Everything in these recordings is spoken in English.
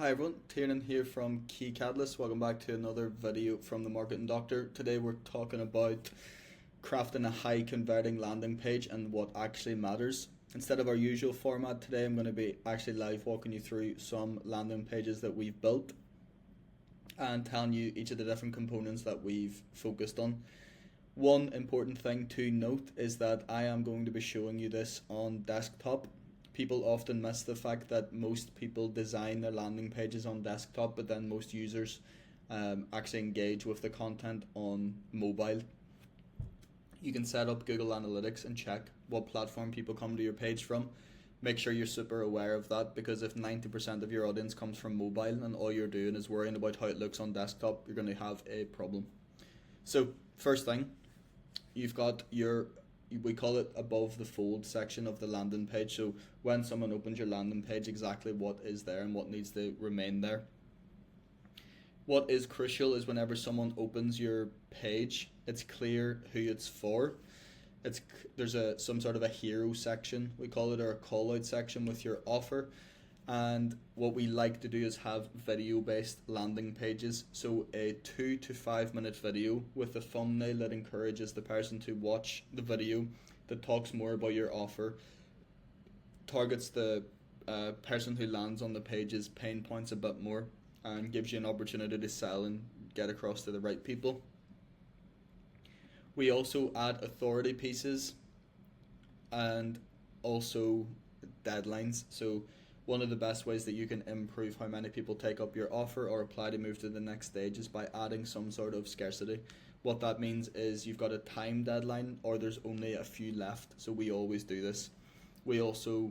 Hi everyone, Tiernan here from Key Catalyst. Welcome back to another video from the Marketing Doctor. Today we're talking about crafting a high converting landing page and what actually matters. Instead of our usual format, today I'm going to be actually live walking you through some landing pages that we've built and telling you each of the different components that we've focused on. One important thing to note is that I am going to be showing you this on desktop. People often miss the fact that most people design their landing pages on desktop, but then most users actually engage with the content on mobile. You can set up Google Analytics and check what platform people come to your page from. Make sure you're super aware of that, because if 90% of your audience comes from mobile and all you're doing is worrying about how it looks on desktop, you're going to have a problem. So first thing, you've got we call it above the fold section of the landing page. So when someone opens your landing page, exactly what is there and what needs to remain there. What is crucial is whenever someone opens your page, it's clear who it's for. There's some sort of a hero section, we call it, or a call out section with your offer. And what we like to do is have video based landing pages. So a 2 to 5 minute video with a thumbnail that encourages the person to watch the video, that talks more about your offer, targets the person who lands on the page's pain points a bit more, and gives you an opportunity to sell and get across to the right people. We also add authority pieces and also deadlines. So one of the best ways that you can improve how many people take up your offer or apply to move to the next stage is by adding some sort of scarcity. What that means is you've got a time deadline or there's only a few left. So we always do this. We also,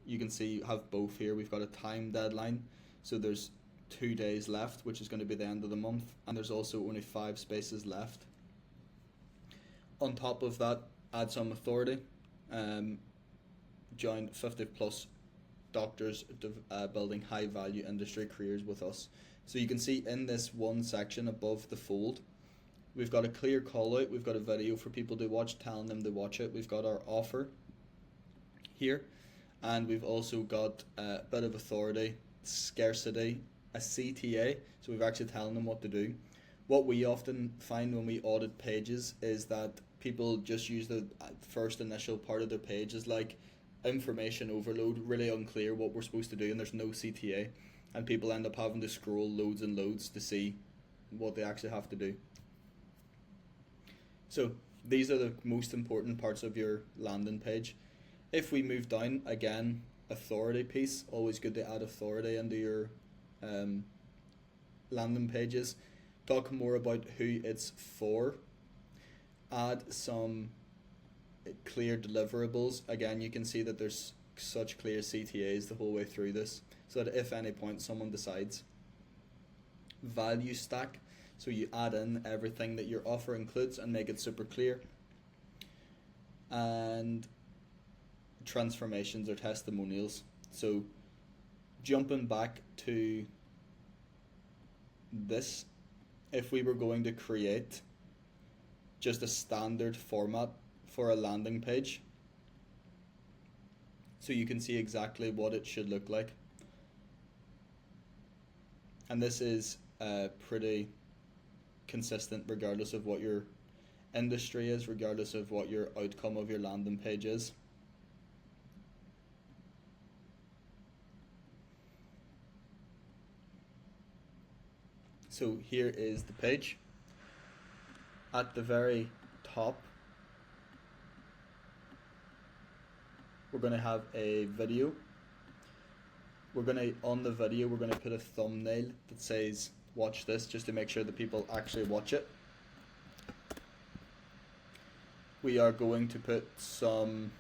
you can see, have both here. We've got a time deadline. So there's 2 days left, which is going to be the end of the month. And there's also only 5 spaces left. On top of that, add some authority. Join 50 plus doctors building high value industry careers with us. So you can see in this one section above the fold, we've got a clear call out, we've got a video for people to watch, telling them to watch it, we've got our offer here, and we've also got a bit of authority, scarcity, a CTA, so we've actually telling them what to do. What we often find when we audit pages is that people just use the first initial part of their page as like information overload, really unclear what we're supposed to do, and there's no CTA, and people end up having to scroll loads and loads to see what they actually have to do. So these are the most important parts of your landing page. If we move down, again, authority piece, always good to add authority into your landing pages. Talk more about who it's for. Add some clear deliverables. Again, you can see that there's such clear CTAs the whole way through this, so that if any point someone decides. Value stack, so you add in everything that your offer includes and make it super clear. And transformations or testimonials. So jumping back to this, if we were going to create just a standard format for a landing page, so you can see exactly what it should look like. And this is pretty consistent regardless of what your industry is, regardless of what your outcome of your landing page is. So here is the page. At the very top, we're going to have a video. On the video, we're going to put a thumbnail that says watch this, just to make sure that people actually watch it. We are going to put some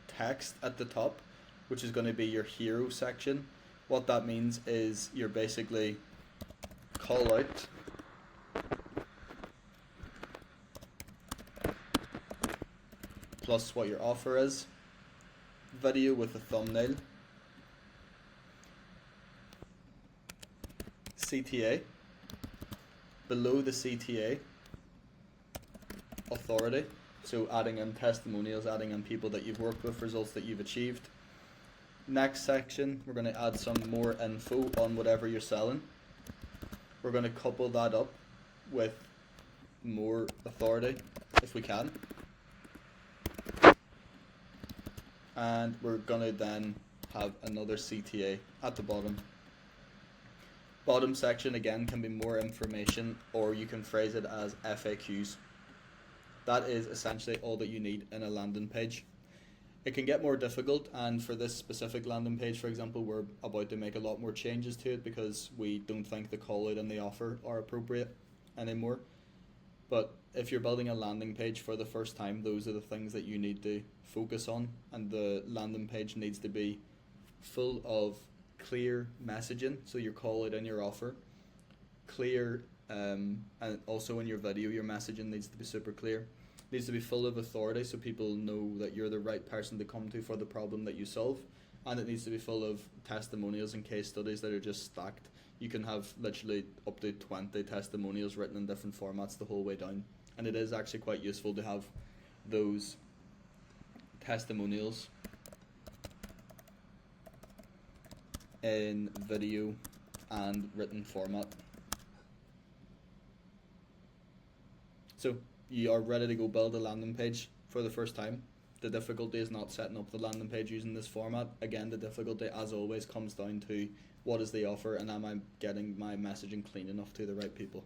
text at the top, which is going to be your hero section. What that means is you're basically call out plus what your offer is, video with a thumbnail, CTA, below the CTA, authority, so adding in testimonials, adding in people that you've worked with, results that you've achieved, Next section, we're going to add some more info on whatever you're selling. We're going to couple that up with more authority if we can. And we're going to then have another CTA at the bottom. Bottom section again can be more information, or you can phrase it as FAQs. That is essentially all that you need in a landing page. It can get more difficult, and for this specific landing page, for example, we're about to make a lot more changes to it because we don't think the call out and the offer are appropriate anymore. But if you're building a landing page for the first time, those are the things that you need to focus on, and the landing page needs to be full of clear messaging, so your call out and your offer, clear, and also in your video, your messaging needs to be super clear. Needs to be full of authority so people know that you're the right person to come to for the problem that you solve, and it needs to be full of testimonials and case studies that are just stacked. You can have literally up to 20 testimonials written in different formats the whole way down, and it is actually quite useful to have those testimonials in video and written format. So you are ready to go build a landing page for the first time. The difficulty is not setting up the landing page using this format. Again, the difficulty, as always, comes down to what is the offer and am I getting my messaging clean enough to the right people.